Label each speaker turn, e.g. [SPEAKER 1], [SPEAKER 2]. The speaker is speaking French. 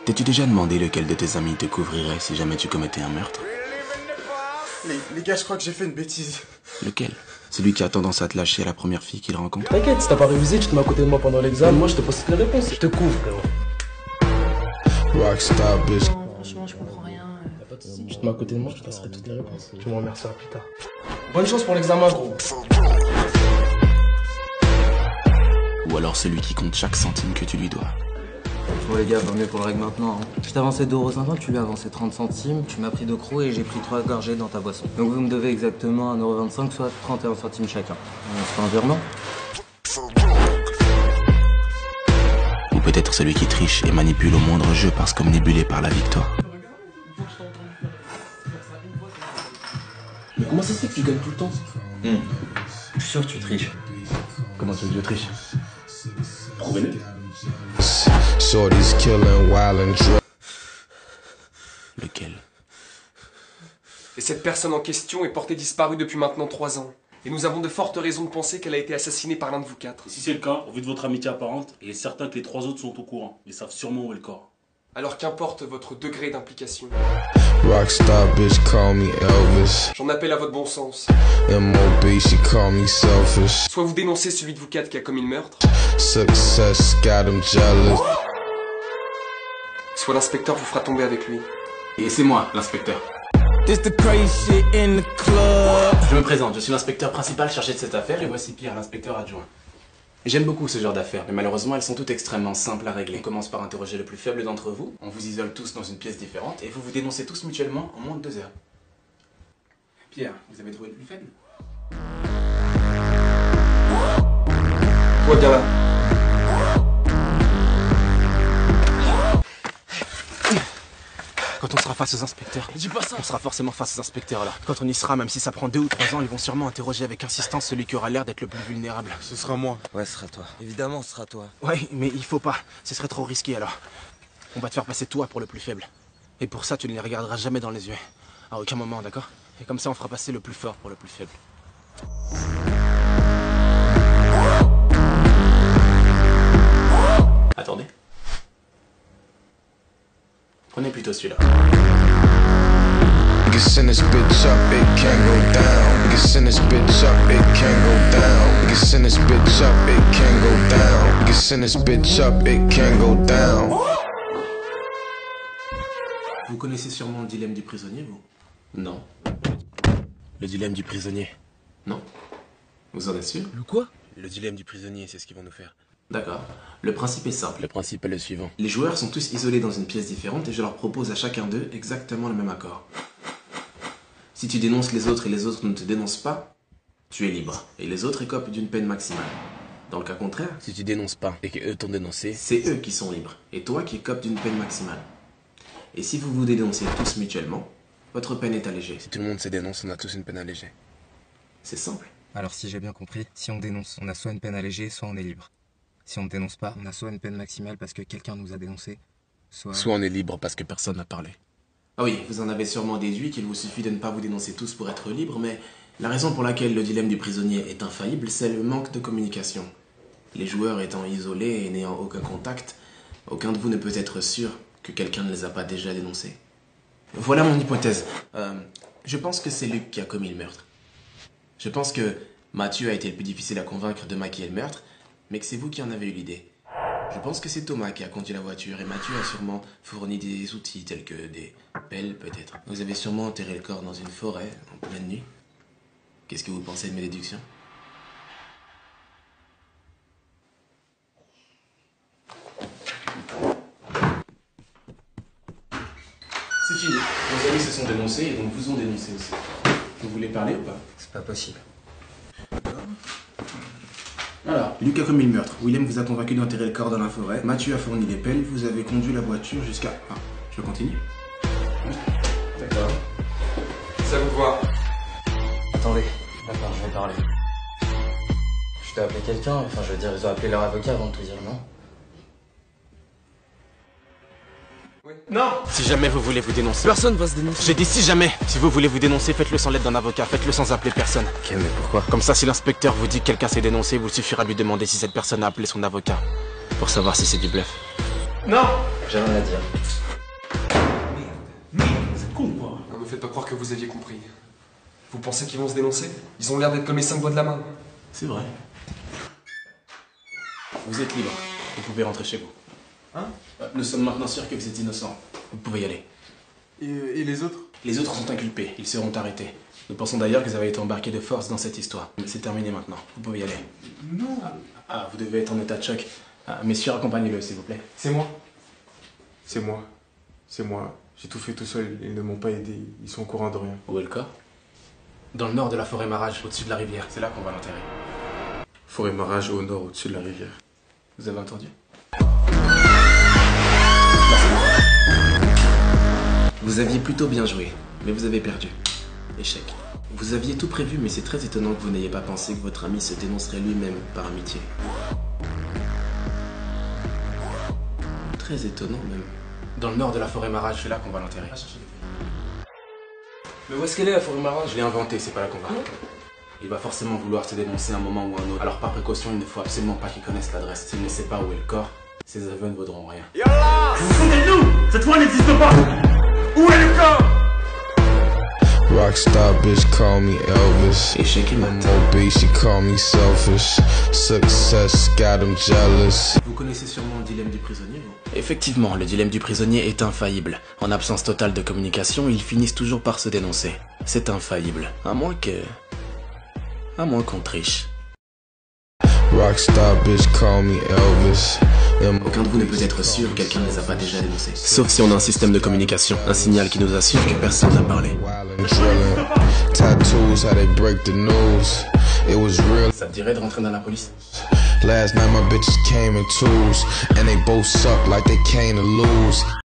[SPEAKER 1] T'es-tu déjà demandé lequel de tes amis te couvrirait si jamais tu commettais un meurtre?
[SPEAKER 2] Les gars, je crois que j'ai fait une bêtise.
[SPEAKER 1] Lequel? Celui qui a tendance à te lâcher à la première fille qu'il rencontre?
[SPEAKER 3] T'inquiète, si t'as pas révisé, tu te mets à côté de moi pendant l'examen, moi je te pose toutes les réponses. Je te couvre, frérot.
[SPEAKER 4] Rockstar bitch.
[SPEAKER 5] Non, franchement, je comprends rien.
[SPEAKER 3] Tu te mets à côté de moi, je te laisserai toutes les réponses. Tu me remercieras plus tard. Bonne chance pour l'examen, gros.
[SPEAKER 1] Ou alors celui qui compte chaque centime que tu lui dois?
[SPEAKER 6] Bon les gars, vaut mieux qu'on le règle maintenant. Hein. Je t'ai avancé 2,50€, tu lui as avancé 30 centimes, tu m'as pris 2 crocs et j'ai pris 3 gorgées dans ta boisson. Donc vous me devez exactement 1,25€, soit 31 centimes chacun. C'est pas un virement?
[SPEAKER 1] Ou peut-être celui qui triche et manipule au moindre jeu parce qu'omnibulé par la victoire?
[SPEAKER 3] Mais comment ça se fait que tu gagnes tout le temps?
[SPEAKER 6] Je suis sûr que tu triches.
[SPEAKER 3] Comment tu veux que je triche?
[SPEAKER 1] Prouvez-le.
[SPEAKER 4] Shorty's killing, wild and drunk.
[SPEAKER 1] Lequel?
[SPEAKER 7] Et cette personne en question est portée disparue depuis maintenant 3 ans. Et nous avons de fortes raisons de penser qu'elle a été assassinée par l'un de vous 4.
[SPEAKER 8] Si c'est le cas, au vu de votre amitié apparente, il est certain que les 3 autres sont au courant, mais savent sûrement où est le corps.
[SPEAKER 7] Alors qu'importe votre degré d'implication.
[SPEAKER 4] Rockstar bitch, call me Elvis.
[SPEAKER 7] J'en appelle à votre bon sens.
[SPEAKER 4] M.O.B. she call me selfish.
[SPEAKER 7] Soit vous dénoncez celui de vous 4 qui a commis le meurtre,
[SPEAKER 4] Success got him jealous.
[SPEAKER 7] soit l'inspecteur vous fera tomber avec lui.
[SPEAKER 1] Et c'est moi, l'inspecteur.
[SPEAKER 4] This the crazy shit in the club.
[SPEAKER 1] Je me présente, je suis l'inspecteur principal chargé de cette affaire et voici Pierre, l'inspecteur adjoint. J'aime beaucoup ce genre d'affaires, mais malheureusement elles sont toutes extrêmement simples à régler. On commence par interroger le plus faible d'entre vous, on vous isole tous dans une pièce différente et vous vous dénoncez tous mutuellement en moins de 2 heures. Pierre, vous avez trouvé le plus faible?
[SPEAKER 7] Toi bien là.
[SPEAKER 1] Quand on sera face aux inspecteurs, dis pas ça. On sera forcément face aux inspecteurs là. Quand on y sera, même si ça prend 2 ou 3 ans, ils vont sûrement interroger avec insistance celui qui aura l'air d'être le plus vulnérable.
[SPEAKER 2] Ce sera moi.
[SPEAKER 6] Ouais, ce sera toi. Évidemment, ce sera toi.
[SPEAKER 1] Ouais, mais il faut pas. Ce serait trop risqué alors. On va te faire passer toi pour le plus faible. Et pour ça, tu ne les regarderas jamais dans les yeux. À aucun moment, d'accord? Et comme ça, on fera passer le plus fort pour le plus faible. Attendez. Prenez plutôt celui-là.
[SPEAKER 4] We can send this bitch up, it can go down. We can send this bitch up, it can go down. We can send this bitch up, it can go down. We can send this bitch up, it can go down.
[SPEAKER 1] Vous connaissez sûrement le dilemme du prisonnier, vous? Non. Le dilemme du prisonnier? Non. Vous en êtes sûr?
[SPEAKER 3] Le quoi?
[SPEAKER 1] Le dilemme du prisonnier, c'est ce qu'ils vont nous faire. D'accord. Le principe est simple. Le principe est le suivant. Les joueurs sont tous isolés dans une pièce différente et je leur propose à chacun d'eux exactement le même accord. Si tu dénonces les autres et les autres ne te dénoncent pas, tu es libre. Et les autres écopent d'une peine maximale. Dans le cas contraire, si tu dénonces pas et qu'eux t'ont dénoncé, c'est eux qui sont libres. Et toi qui écopes d'une peine maximale. Et si vous vous dénoncez tous mutuellement, votre peine est allégée. Si tout le monde se dénonce, on a tous une peine allégée. C'est simple.
[SPEAKER 9] Alors si j'ai bien compris, si on dénonce, on a soit une peine allégée, soit on est libre. Si on ne dénonce pas, on a soit une peine maximale parce que quelqu'un nous a dénoncé, soit
[SPEAKER 1] on est libre parce que personne n'a parlé. Ah oui, vous en avez sûrement déduit qu'il vous suffit de ne pas vous dénoncer tous pour être libre, mais la raison pour laquelle le dilemme du prisonnier est infaillible, c'est le manque de communication. Les joueurs étant isolés et n'ayant aucun contact, aucun de vous ne peut être sûr que quelqu'un ne les a pas déjà dénoncés. Voilà mon hypothèse. Je pense que c'est Luc qui a commis le meurtre. Je pense que Mathieu a été le plus difficile à convaincre de maquiller le meurtre, mais que c'est vous qui en avez eu l'idée. Je pense que c'est Thomas qui a conduit la voiture et Mathieu a sûrement fourni des outils tels que des pelles peut-être. Vous avez sûrement enterré le corps dans une forêt en pleine nuit. Qu'est-ce que vous pensez de mes déductions? C'est fini. Vos amis se sont dénoncés et donc vous ont dénoncé aussi. Vous voulez parler ou pas?
[SPEAKER 6] C'est pas possible.
[SPEAKER 1] Alors, Luc a commis le meurtre. Willem vous a convaincu d'enterrer le corps dans la forêt. Mathieu a fourni les pelles. Vous avez conduit la voiture jusqu'à... Ah, je continue?
[SPEAKER 7] D'accord. Ça vous voit.
[SPEAKER 6] Attendez, d'accord, je vais parler. Je dois appeler quelqu'un, enfin je veux dire, ils ont appelé leur avocat avant de tout dire, non?
[SPEAKER 7] Oui.
[SPEAKER 1] Non! Si jamais vous voulez vous dénoncer...
[SPEAKER 3] Personne va se dénoncer.
[SPEAKER 1] J'ai dit si jamais! Si vous voulez vous dénoncer, faites-le sans l'aide d'un avocat, faites-le sans appeler personne.
[SPEAKER 6] Ok, mais pourquoi?
[SPEAKER 1] Comme ça, si l'inspecteur vous dit que quelqu'un s'est dénoncé, il vous suffira de lui demander si cette personne a appelé son avocat. pour savoir si c'est du bluff.
[SPEAKER 3] Non.
[SPEAKER 6] J'ai rien à dire.
[SPEAKER 8] Merde, c'est con ou quoi?
[SPEAKER 7] Ne me faites pas croire que vous aviez compris. Vous pensez qu'ils vont se dénoncer? Ils ont l'air d'être comme les 5 doigts de la main.
[SPEAKER 1] C'est vrai. Vous êtes libre. Vous pouvez rentrer chez vous.
[SPEAKER 2] Hein?
[SPEAKER 1] Nous sommes maintenant sûrs que vous êtes innocent. Vous pouvez y aller.
[SPEAKER 2] Et les autres?
[SPEAKER 1] Les autres sont inculpés. Ils seront arrêtés. Nous pensons d'ailleurs qu'ils avaient été embarqués de force dans cette histoire. C'est terminé maintenant. Vous pouvez y aller.
[SPEAKER 2] Non.
[SPEAKER 1] Ah, vous devez être en état de choc. Ah, messieurs, accompagnez-le, s'il vous plaît.
[SPEAKER 2] C'est moi. C'est moi. C'est moi. J'ai tout fait tout seul. Ils ne m'ont pas aidé. Ils sont au courant de rien.
[SPEAKER 1] Où est le corps? Dans le nord de la forêt Marage, au-dessus de la rivière. C'est là qu'on va l'enterrer.
[SPEAKER 2] Forêt Marage au nord, au-dessus de la rivière.
[SPEAKER 1] Vous avez entendu? Vous aviez plutôt bien joué, mais vous avez perdu. Échec. Vous aviez tout prévu, mais c'est très étonnant que vous n'ayez pas pensé que votre ami se dénoncerait lui-même par amitié. Très étonnant même. Dans le nord de la forêt Marage, c'est là qu'on va l'enterrer. Mais où est-ce qu'elle est la forêt Marage? Je l'ai inventée, c'est pas là qu'on va. Il va forcément vouloir se dénoncer à un moment ou à un autre. Alors par précaution, il ne faut absolument pas qu'il connaisse l'adresse. S'il ne sait pas où est le corps, ses aveux ne vaudront rien.
[SPEAKER 8] Vous vous foutez de nous? Cette fois n'existe pas. Où est le corps?
[SPEAKER 4] Rockstar bitch call me Elvis.
[SPEAKER 1] Échec et mat.
[SPEAKER 4] Moby, she call me selfish. Success got him jealous.
[SPEAKER 1] Vous connaissez sûrement le dilemme du prisonnier, vous? Effectivement, le dilemme du prisonnier est infaillible. En absence totale de communication, ils finissent toujours par se dénoncer. C'est infaillible. À moins qu'on triche.
[SPEAKER 4] Rockstar bitch call me Elvis.
[SPEAKER 1] Aucun de vous ne peut être sûr que quelqu'un ne les a pas déjà dénoncés. Sauf si on a un système de communication, un signal qui nous assure que personne n'a parlé.
[SPEAKER 4] Tattoos, how they break the news. It was real.
[SPEAKER 1] Ça te dirait de rentrer dans la police?
[SPEAKER 4] Last night my bitches came in twos, and they both suck like they came to lose.